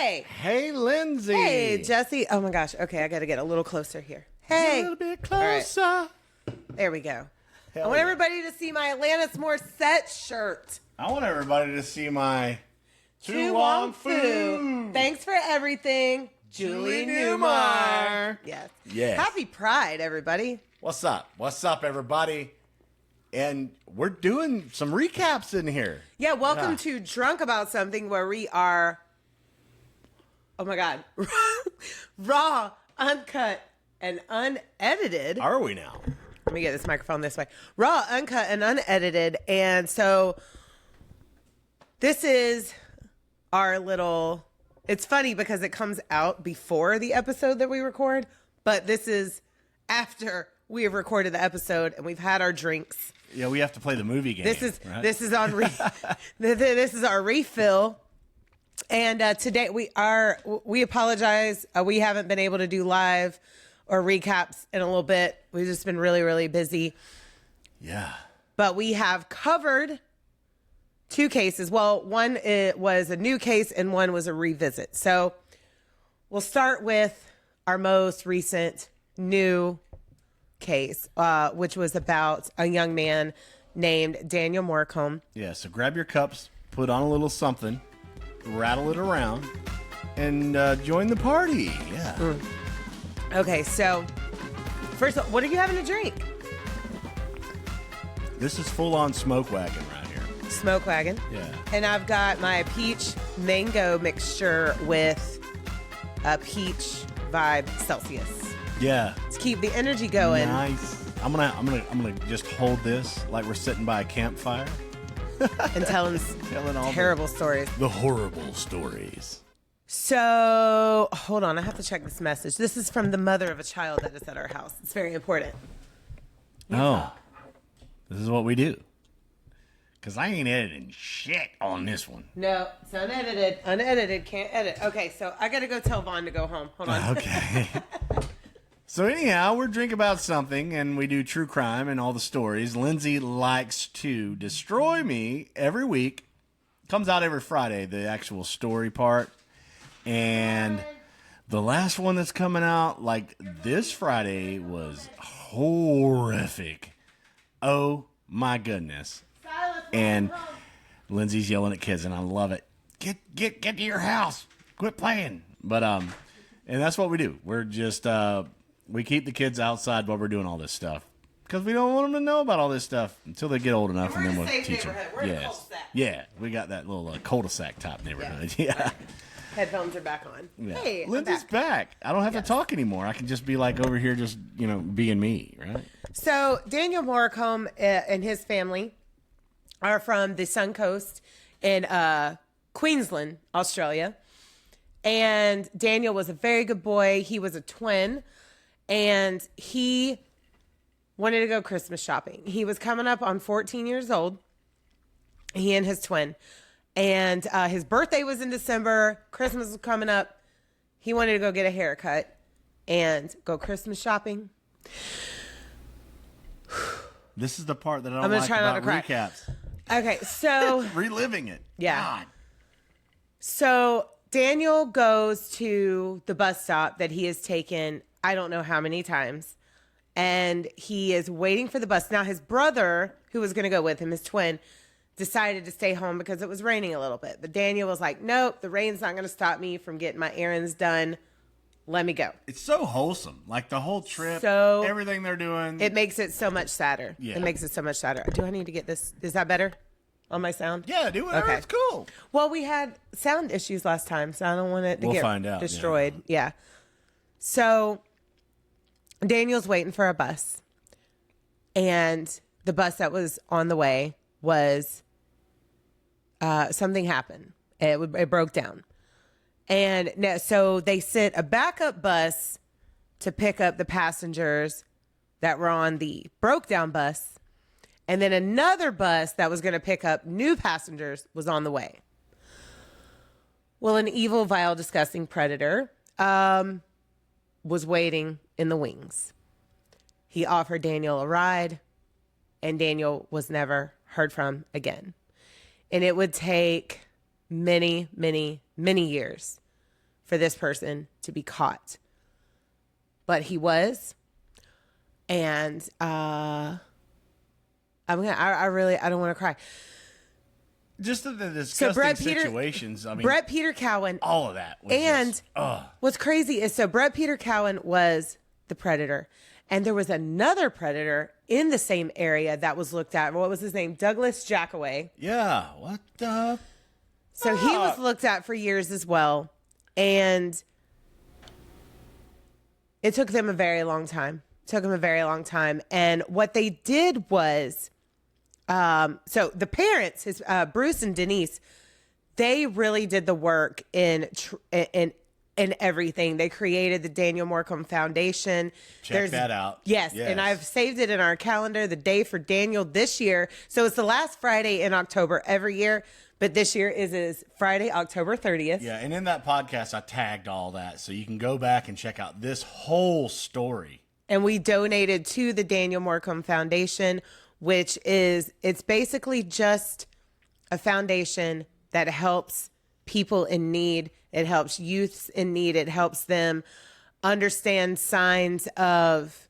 Hey. Hey, Lindsay. Hey, Jesse. Oh my gosh. Okay, I got to get a little closer here. Hey. A little bit closer. Right. There we go. I want everybody to see my Alanis Morissette shirt. I want everybody to see my Tu Wong Fu. Thanks for everything, Julie Newmar. Yes. Yes. Happy Pride, everybody. What's up? What's up, everybody? And we're doing some recaps in here. Yeah, welcome to Drunk About Something, where we are, oh my God, raw, uncut, and unedited. Are we now? Let me get this microphone this way. Raw, uncut, and unedited. And so this is our little, it's funny because it comes out before the episode that we record, but this is after we have recorded the episode and we've had our drinks. Yeah, we have to play the movie game. This is on this is our refill. And today we apologize. We haven't been able to do live or recaps in a little bit. We've just been really, really busy. Yeah. But we have covered two cases. Well, one was a new case and one was a revisit. So we'll start with our most recent new case, which was about a young man named Daniel Morcombe. Yeah, so grab your cups, put on a little something, rattle it around, and join the party. Yeah. Okay, so first of all, what are you having to drink? This is full-on smoke wagon right here. Smoke wagon. Yeah. And I've got my peach mango mixture with a peach vibe Celsius. Yeah. To keep the energy going. Nice. I'm gonna just hold this like we're sitting by a campfire and telling all terrible stories. The horrible stories. So hold on, I have to check this message. This is from the mother of a child that is at our house. It's very important. Oh, this is what we do. Because I ain't editing shit on this one. No, it's unedited. Unedited, can't edit. Okay, so I got to go tell Vaughn to go home. Hold on. Okay. So anyhow, we're Drink About Something, and we do true crime and all the stories. Lindsay likes to destroy me every week. Comes out every Friday, the actual story part. And the last one that's coming out, like this Friday, was horrific. Oh my goodness. And Lindsay's yelling at kids, and I love it. Get to your house. Quit playing. But and that's what we do. We're just we keep the kids outside while we're doing all this stuff because we don't want them to know about all this stuff until they get old enough, and then we'll teach them. We're in a cul-de-sac. Yeah, we got that little cul-de-sac type neighborhood. Yeah. Headphones are back on. Yeah. Hey, Lindsay's back. I don't have to talk anymore. I can just be like over here, just being me, right? So Daniel Morcombe and his family are from the Sun Coast in Queensland, Australia. And Daniel was a very good boy. He was a twin, and he wanted to go Christmas shopping. He was coming up on 14 years old, he and his twin. And his birthday was in December. Christmas was coming up. He wanted to go get a haircut and go Christmas shopping. This is the part that I don't like about recaps. Okay, so... reliving it. Yeah. God. So Daniel goes to the bus stop that he has taken I don't know how many times. And he is waiting for the bus. Now, his brother, who was going to go with him, his twin, decided to stay home because it was raining a little bit. But Daniel was like, nope, the rain's not going to stop me from getting my errands done. Let me go. It's so wholesome. Like the whole trip, so everything they're doing. It makes it so much sadder. Yeah. It makes it so much sadder. Do I need to get this? Is that better on my sound? Yeah, do whatever. Okay. It's cool. Well, we had sound issues last time, so I don't want it to get destroyed. Yeah. So Daniel's waiting for a bus. And the bus that was on the way was something happened. It broke down. And so they sent a backup bus to pick up the passengers that were on the broke down bus. And then another bus that was going to pick up new passengers was on the way. Well, an evil, vile, disgusting predator was waiting in the wings. He offered Daniel a ride, and Daniel was never heard from again. And it would take many, many, many years for this person to be caught. But he was. And I don't want to cry. Just the disgusting situations. I mean, Brett Peter Cowan. All of that. Was what's crazy is, so Brett Peter Cowan was the predator. And there was another predator in the same area that was looked at. What was his name? Douglas Jackaway. Yeah. What the? So he was looked at for years as well. And it took them a very long time. And what they did was, so the parents, Bruce and Denise, they really did the work in everything. They created the Daniel Morcombe Foundation. Check that out. Yes, and I've saved it in our calendar, the day for Daniel this year. So it's the last Friday in October every year, but this year is Friday, October 30th. Yeah, and in that podcast, I tagged all that, so you can go back and check out this whole story. And we donated to the Daniel Morcombe Foundation, which it's basically just a foundation that helps people in need. It helps youths in need. It helps them understand signs of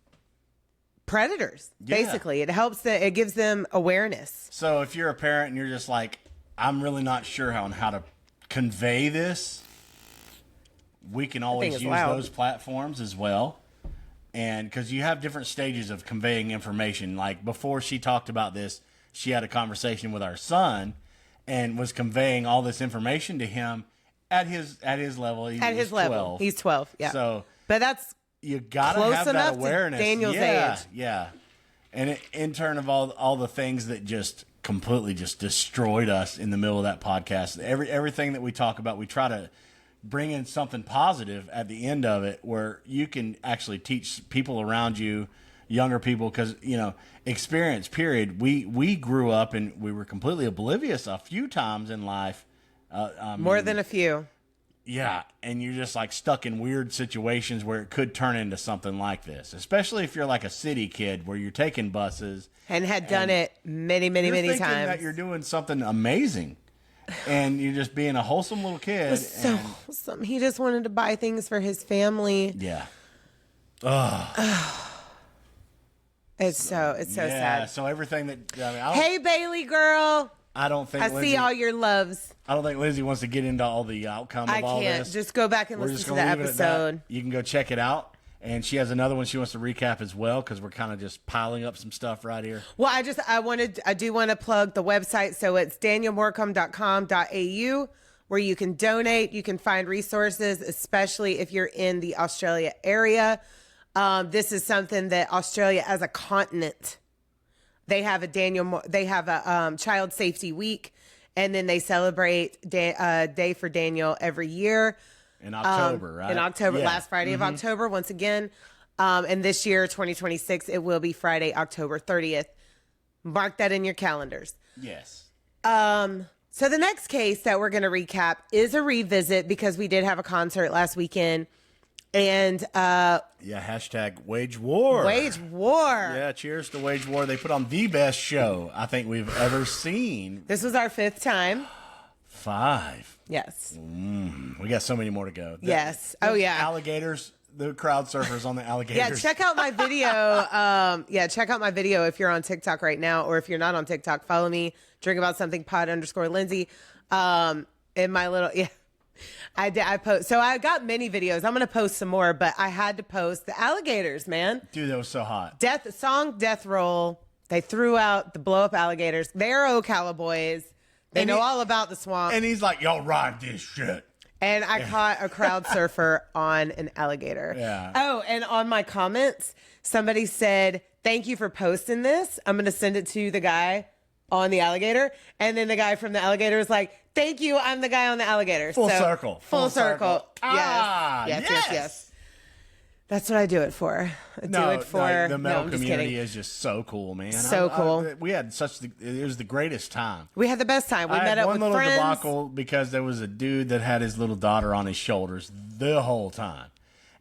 predators. Yeah. Basically, it gives them awareness. So if you're a parent and you're just like, I'm really not sure how to convey this, we can always use those platforms as well. And because you have different stages of conveying information. Like before she talked about this, she had a conversation with our son and was conveying all this information to him at his level. He's 12. He's 12. Yeah. So, but that's you gotta close have enough that awareness. To Daniel's age. Yeah. And in turn of all the things that just completely just destroyed us in the middle of that podcast. Everything that we talk about, we try to bring in something positive at the end of it where you can actually teach people around you, younger people, because, experience, period. We grew up and we were completely oblivious a few times in life. More than a few. Yeah, and you're just like stuck in weird situations where it could turn into something like this, especially if you're like a city kid where you're taking buses. And had done it many, many, many times. You're thinking that you're doing something amazing. And you're just being a wholesome little kid. It was so wholesome. He just wanted to buy things for his family. Yeah. It's so sad. So everything that hey, Bailey girl. I don't think I see all your loves. I don't think Lindsay wants to get into all the outcome of all this. I can't. Just go back and listen to the episode. You can go check it out. And she has another one she wants to recap as well, because we're kind of just piling up some stuff right here. Well, I do want to plug the website. So it's danielmorcombe.com.au, where you can donate. You can find resources, especially if you're in the Australia area. This is something that Australia as a continent, they have a Child Safety Week, and then they celebrate Day for Daniel every year. In October, right? In October, last Friday of October, once again. And this year, 2026, it will be Friday, October 30th. Mark that in your calendars. Yes. So the next case that we're going to recap is a revisit, because we did have a concert last weekend. And hashtag Wage War. Wage War. Yeah, cheers to Wage War. They put on the best show I think we've ever seen. This was our 5th time. 5. Yes. We got so many more to go. Yes. Alligators, the crowd surfers on the alligators. Yeah, check out my video. Check out my video if you're on TikTok right now, or if you're not on TikTok, follow me, drink_about_something_Lindsay. In my little, I post. So I got many videos. I'm going to post some more, but I had to post the alligators, man. Dude, that was so hot. Death Roll. They threw out the blow up alligators. They're Ocala boys. They know all about the swamp. And he's like, y'all ride this shit. And I caught a crowd surfer on an alligator. Yeah. Oh, and on my comments, somebody said, thank you for posting this. I'm going to send it to the guy on the alligator. And then the guy from the alligator is like, thank you, I'm the guy on the alligator. Full circle. Full circle. Yes. Yes. That's what I do it for. I do it for the metal community is just so cool, man. So cool. We had it was the greatest time. We had the best time. We met up with friends. One little debacle because there was a dude that had his little daughter on his shoulders the whole time.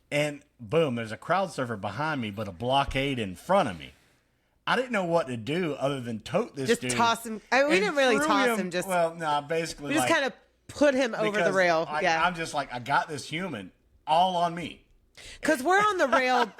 And boom, there's a crowd surfer behind me, but a blockade in front of me. I didn't know what to do other than tote this dude. Just toss him. I mean, we didn't really toss him. Basically. We just kind of put him over the Because rail. I'm just like, I got this human all on me. Because we're on the rail,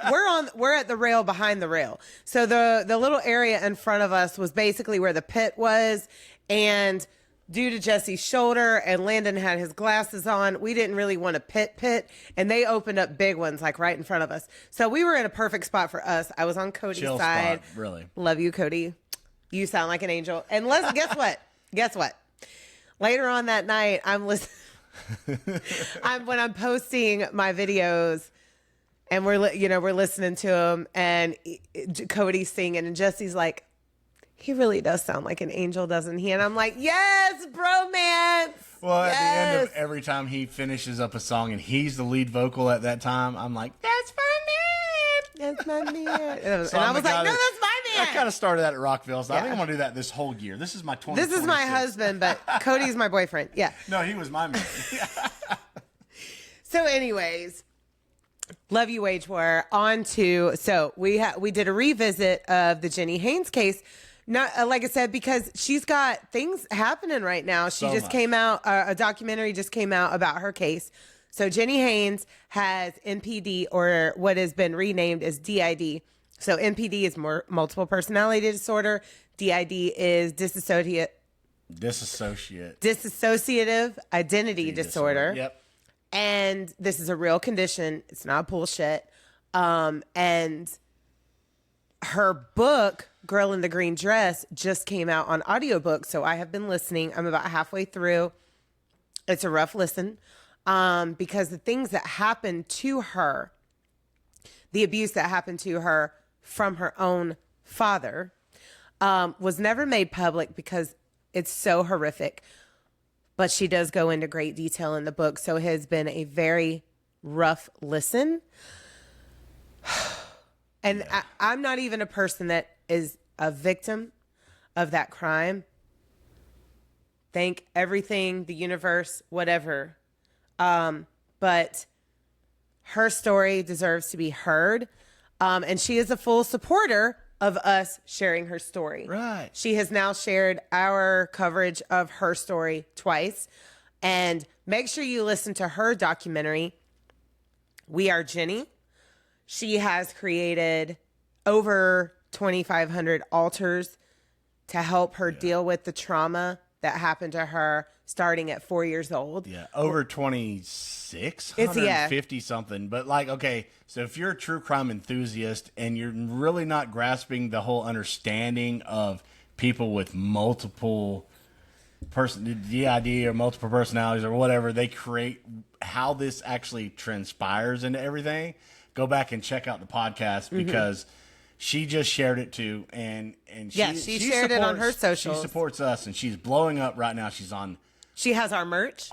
we're at the rail behind the rail. So the little area in front of us was basically where the pit was, and due to Jesse's shoulder and Landon had his glasses on, we didn't really want a pit, and they opened up big ones like right in front of us. So we were in a perfect spot for us. I was on Cody's Chill side. spot, really. Love you, Cody. You sound like an angel. And guess what? Guess what? Later on that night, I'm listening. When I'm posting my videos. And we're listening to him, and Cody's singing, and Jesse's like, he really does sound like an angel, doesn't he? And I'm like, yes, bromance. Well, yes. At the end of every time he finishes up a song and he's the lead vocal at that time, I'm like, that's my man. That's my man. And I was So like, no, that's my man. I kind of started that at Rockville, so I think I'm going to do that this whole year. This is my 20. This is my husband, but Cody's my boyfriend. Yeah. No, he was my man. So anyways, love you, Wage War. On to, so we did a revisit of the Jeni Haynes case. Not like I said, because she's got things happening right now. She just came out, a documentary just came out about her case. So Jeni Haynes has NPD, or what has been renamed as DID. So NPD is multiple personality disorder. DID is dissociative identity disorder. Yep. And this is a real condition. It's not bullshit. And her book, Girl in the Green Dress, just came out on audiobook. So I have been listening. I'm about halfway through. It's a rough listen. Because the things that happened to her, the abuse that happened to her from her own father, was never made public because it's so horrific. But she does go into great detail in the book. So it has been a very rough listen. And I'm not even a person that is a victim of that crime. Thank everything, the universe, whatever. But her story deserves to be heard. And she is a full supporter of us sharing her story. Right. She has now shared our coverage of her story twice. And make sure you listen to her documentary, We Are Jeni. She has created over 2,500 altars to help her deal with the trauma that happened to her starting at 4 years old. Yeah, over 26, It's 150 something. But like, okay, so if you're a true crime enthusiast and you're really not grasping the whole understanding of people with multiple DID or multiple personalities or whatever, they create how this actually transpires into everything, go back and check out the podcast because she just shared it too, and she shared it on her socials. She supports us, and she's blowing up right now. She has our merch.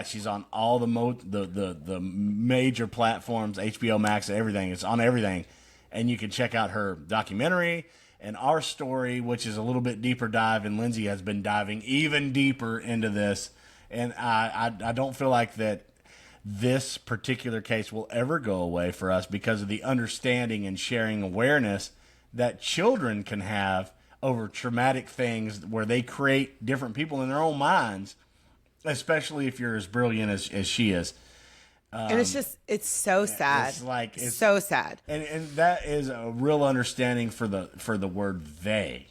She's on all the major platforms, HBO Max, everything. It's on everything, and you can check out her documentary and our story, which is a little bit deeper dive. And Lindsay has been diving even deeper into this, and I don't feel like that this particular case will ever go away for us because of the understanding and sharing awareness that children can have over traumatic things where they create different people in their own minds, especially if you're as brilliant as she is. And it's so sad. It's so sad. And that is a real understanding for the word they,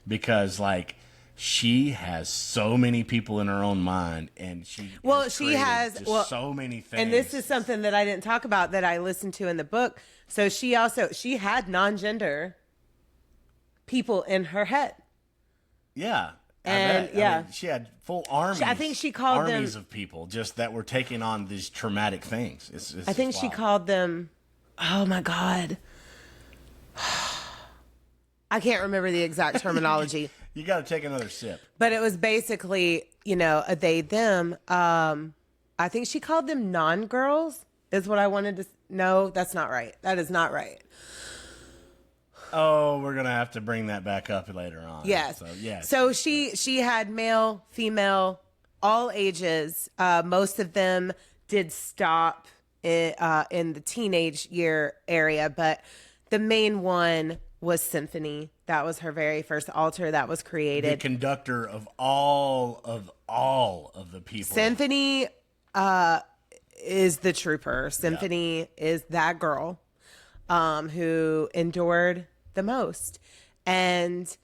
because like, she has so many people in her own mind, and she has so many things. And this is something that I didn't talk about that I listened to in the book. So she had non-gender people in her head. Yeah. And I mean, she had full armies. I think she called them armies of people just that were taking on these traumatic things. I think she called them, oh my God. I can't remember the exact terminology. You got to take another sip. But it was basically, a they, them. I think she called them non-girls is what I wanted to know. That's not right. That is not right. Oh, we're going to have to bring that back up later on. Yes. So, yeah. So she had male, female, all ages. Most of them did stop in the teenage year area, but the main one was Symphony. That was her very first altar that was created. The conductor of all all of the people. Symphony is the trooper. Symphony is that girl who endured the most. And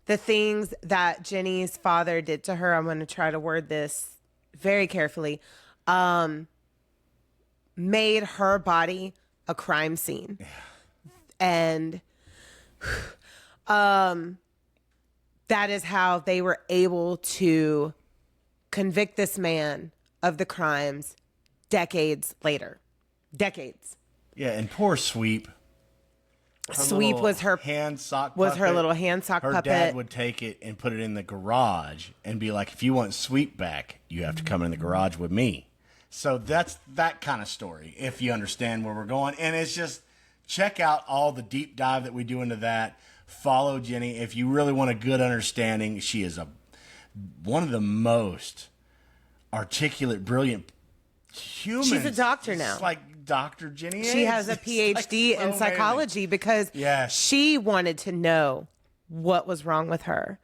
the things that Jeni's father did to her, I'm going to try to word this very carefully, made her body a crime scene. Yeah. And that is how they were able to convict this man of the crimes decades later. Decades. Yeah, and poor Sweep. Sweep was her hand sock was puppet. her little hand sock her puppet. Her dad would take it and put it in the garage and be like, if you want Sweep back, you have to come in the garage with me. So that's that kind of story, if you understand where we're going. And it's just, check out all the deep dive that we do into that. Follow Jeni. If you really want a good understanding, she is one of the most articulate, brilliant humans. She's a doctor now. It's like Dr. Jeni Haynes. She has a PhD in psychology because she wanted to know what was wrong with her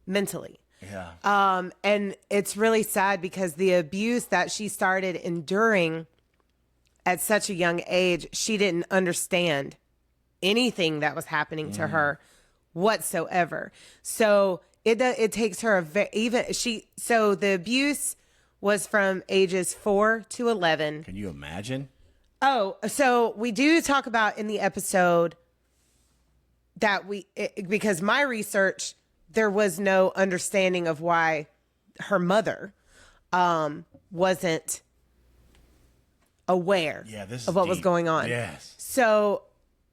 mentally. Yeah. And it's really sad because the abuse that she started enduring at such a young age, she didn't understand anything that was happening to her whatsoever. So it takes her so the abuse was from ages 4 to 11. Can you imagine? Oh, so we do talk about in the episode that because my research, there was no understanding of why her mother wasn't aware of what was going on. Yes. So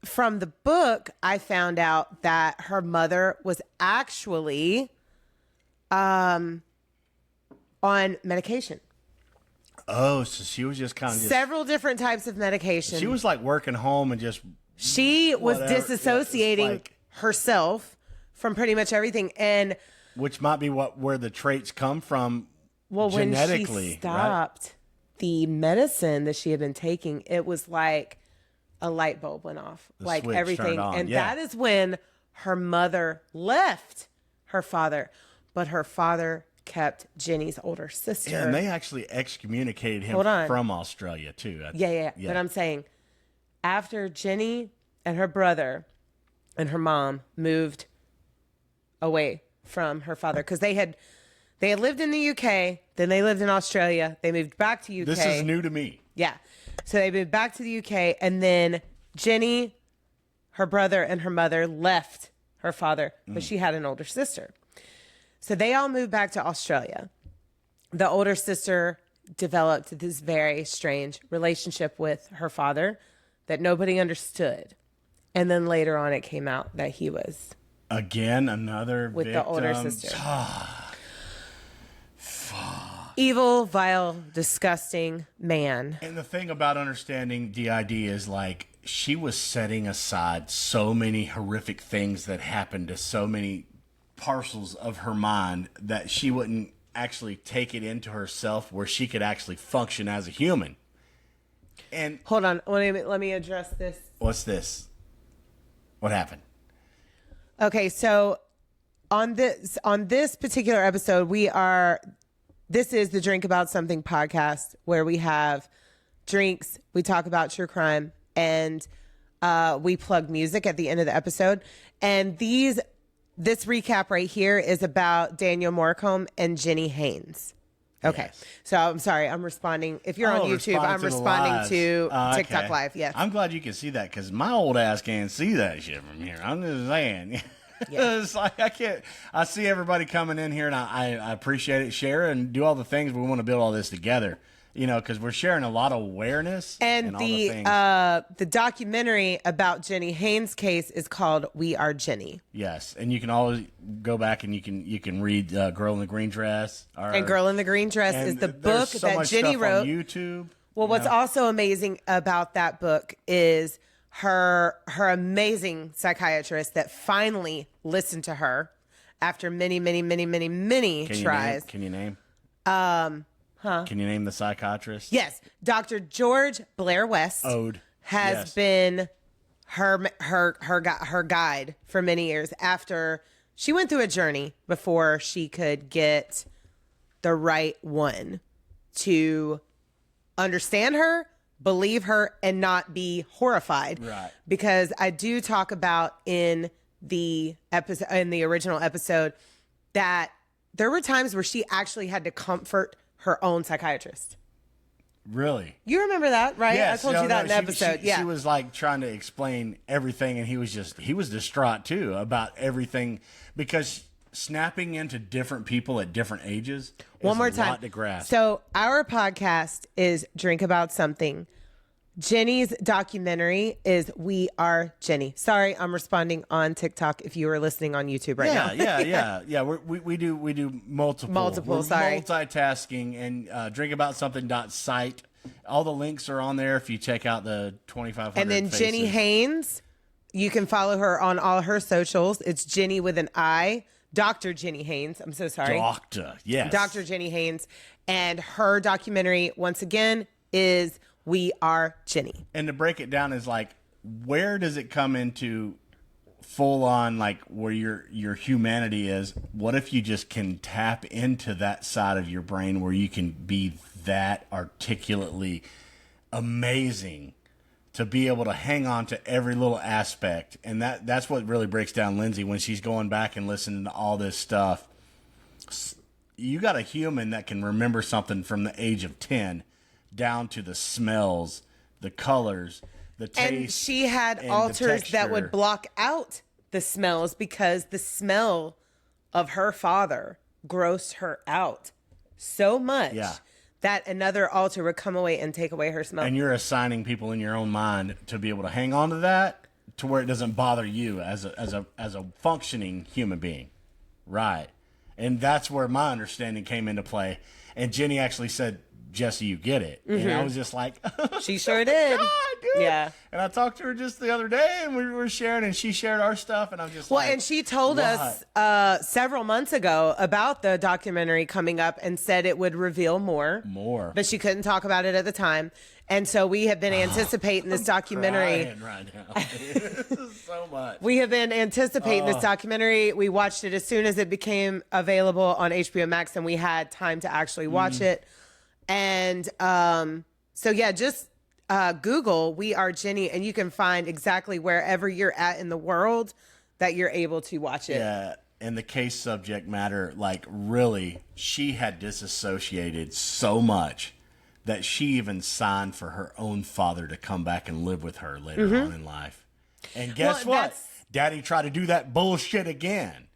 from the book, I found out that her mother was actually on medication. Oh, so she was just kind of several different types of medication. She was like working home and just she was disassociating herself from pretty much everything, and which might be where the traits come from. Well, genetically, when she stopped the medicine that she had been taking, it was like a light bulb went off, like everything, and that is when her mother left her father, but her father kept Jeni's older sister. Yeah, and they actually excommunicated him from Australia too. Yeah. But I'm saying after Jeni and her brother and her mom moved away from her father, because they had lived in the UK, then they lived in Australia, they moved back to UK. This is new to me. Yeah. So they moved back to the UK, and then Jeni, her brother, and her mother left her father, but she had an older sister. So they all moved back to Australia. The older sister developed this very strange relationship with her father that nobody understood. And then later on it came out that he was again another with victim. The older sister. Evil, vile, disgusting man. And the thing about understanding DID is like she was setting aside so many horrific things that happened to so many parcels of her mind that she wouldn't actually take it into herself where she could actually function as a human. And hold on, let me address this. What's this? What happened? Okay, so on this particular episode, this is the Drink About Something podcast, where we have drinks, we talk about true crime, and we plug music at the end of the episode. And this recap right here is about Daniel Morcombe and Jeni Haynes. Okay. Yes. So I'm sorry. I'm responding. If you're on YouTube, I'm responding to TikTok Live. Yes. I'm glad you can see that because my old ass can't see that shit from here. I'm just saying. Yeah. It's like I see everybody coming in here and I appreciate it. Share and do all the things. We want to build all this together. You know, because we're sharing a lot of awareness. And all the things. The documentary about Jeni Haynes' case is called "We Are Jeni." Yes, and you can always go back and you can read "Girl in the Green Dress." And "Girl in the Green Dress" is the book that Jeni wrote. On YouTube. Well, what's also amazing about that book is her amazing psychiatrist that finally listened to her after many tries. Can you name? Can you name the psychiatrist? Yes. Dr. George Blair West has been her guide for many years after she went through a journey before she could get the right one to understand her, believe her, and not be horrified. Right. Because I do talk about in the original episode, that there were times where she actually had to comfort her own psychiatrist. Really? You remember that, right? Yes. I told you that in the episode. She was like trying to explain everything, and he was distraught too about everything, because snapping into different people at different ages is One more a time. lot to grasp. So our podcast is Drink About Something. Jeni's documentary is We Are Jeni. Sorry, I'm responding on TikTok if you are listening on YouTube right now. Yeah. We do multiple. We're sorry. multitasking, and drinkaboutSomething.site. All the links are on there if you check out the 2,500 And then faces. Jeni Haynes, you can follow her on all her socials. It's Jeni with an I. Dr. Jeni Haynes. I'm so sorry. Doctor, yes. Dr. Jeni Haynes. And her documentary, once again, is We Are Jeni. And to break it down is like, where does it come into full on, like where your humanity is? What if you just can tap into that side of your brain where you can be that articulately amazing, to be able to hang on to every little aspect? And that's what really breaks down Lindsay when she's going back and listening to all this stuff. You got a human that can remember something from the age of 10 down to the smells, the colors, the taste. And she had alters that would block out the smells because the smell of her father grossed her out so much that another alter would come away and take away her smell. And you're assigning people in your own mind to be able to hang on to that, to where it doesn't bother you as a functioning human being. Right. And that's where my understanding came into play. And Jeni actually said, Jesse, you get it. And I was just like, she sure did. God, dude. Yeah. And I talked to her just the other day, and we were sharing, and she shared our stuff, and I'm just like, and she told us several months ago about the documentary coming up and said it would reveal more. But she couldn't talk about it at the time. And so we have been anticipating this documentary. I'm crying right now. This is so much. We have been anticipating this documentary. We watched it as soon as it became available on HBO Max, and we had time to actually watch it. And so, yeah, just Google We Are Jeni, and you can find exactly wherever you're at in the world that you're able to watch it. Yeah, and the case subject matter, like, really, she had disassociated so much that she even signed for her own father to come back and live with her later on in life. And guess what? Daddy tried to do that bullshit again.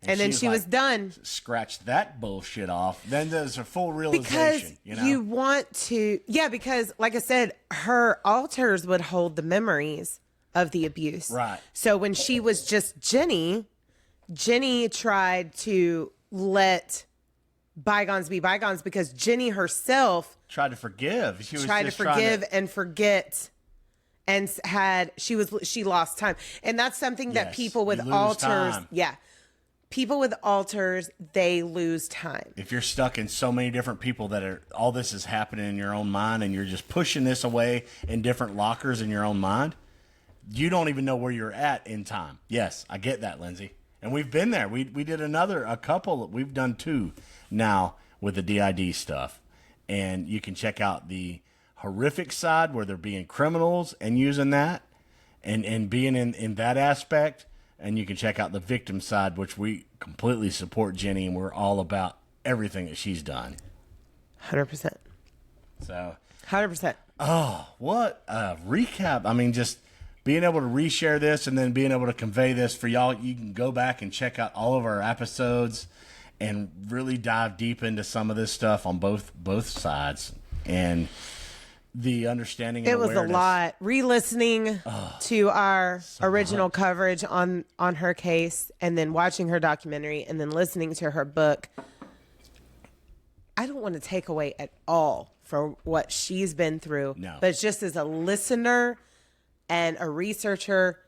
And then she was done. Scratch that bullshit off. Then there's a full realization. Because you want to, because like I said, her alters would hold the memories of the abuse. Right. So when she was just Jeni tried to let bygones be bygones, because Jeni herself tried to forgive. She was tried to forgive and forget. And she lost time. And that's something that people with alters, people with alters, they lose time. If you're stuck in so many different people that are, all this is happening in your own mind, and you're just pushing this away in different lockers in your own mind, you don't even know where you're at in time. Yes, I get that, Lindsay. And we've been there. We did a couple. We've done 2 now with the DID stuff. And you can check out the horrific side where they're being criminals and using that and being in that aspect. And you can check out the victim side, which we completely support Jeni, and we're all about everything that she's done. 100%. So 100%. Oh, what a recap. I mean, just being able to reshare this and then being able to convey this for y'all. You can go back and check out all of our episodes and really dive deep into some of this stuff on both sides. And the understanding and it was awareness. a lot. Re-listening to our original coverage on her case, and then watching her documentary, and then listening to her book. I don't want to take away at all for what she's been through. No. But just as a listener and a researcher,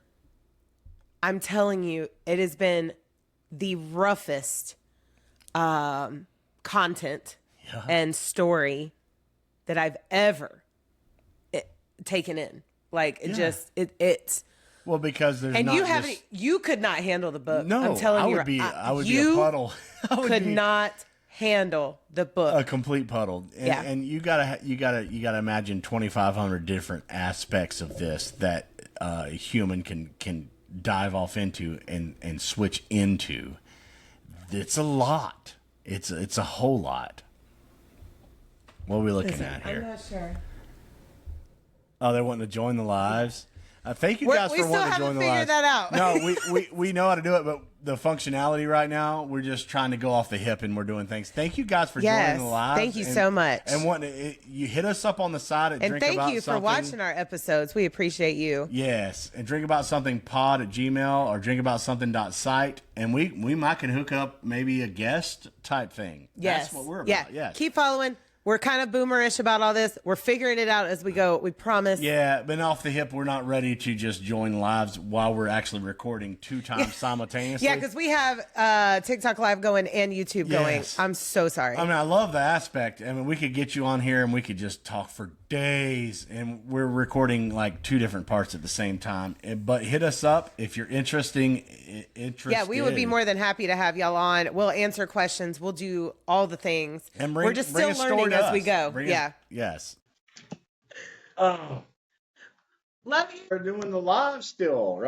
I'm telling you, it has been the roughest content and story that I've ever taken in. Like it's well, because there's and not you could not handle the book. No, I'm telling you, I would be a puddle. Could not handle the book. A complete puddle. And, Yeah. and you gotta imagine 2,500 different aspects of this that a human can dive off into and switch into. It's a lot. It's a whole lot. What are we looking at here? I'm not sure. Oh, they're wanting to join the lives. Thank you guys We for still wanting to join haven't the lives. figured that out. No, we know how to do it, but the functionality right now, we're just trying to go off the hip and we're doing things. Thank you guys for joining the lives. Thank you so much. And you hit us up on the side at And Drink About thank you for Something. watching our episodes. We appreciate you. Yes, and drinkaboutSomethingPod@gmail.com or drinkaboutSomething.site, and we might can hook up maybe a guest type thing. Yes. That's what we're about. Yeah. Yes. Keep following. We're kind of boomerish about all this. We're figuring it out as we go. We promise. Yeah, but off the hip, we're not ready to just join lives while we're actually recording 2 times simultaneously. Yeah, because we have TikTok Live going and YouTube going. Yes. I'm so sorry. I mean, I love the aspect. I mean, we could get you on here and we could just talk for days, and we're recording like 2 different parts at the same time. But hit us up if you're interested. Yeah, we would be more than happy to have y'all on. We'll answer questions. We'll do all the things. And we're just still learning as we go. Yes. Love you. We're doing the live still, right?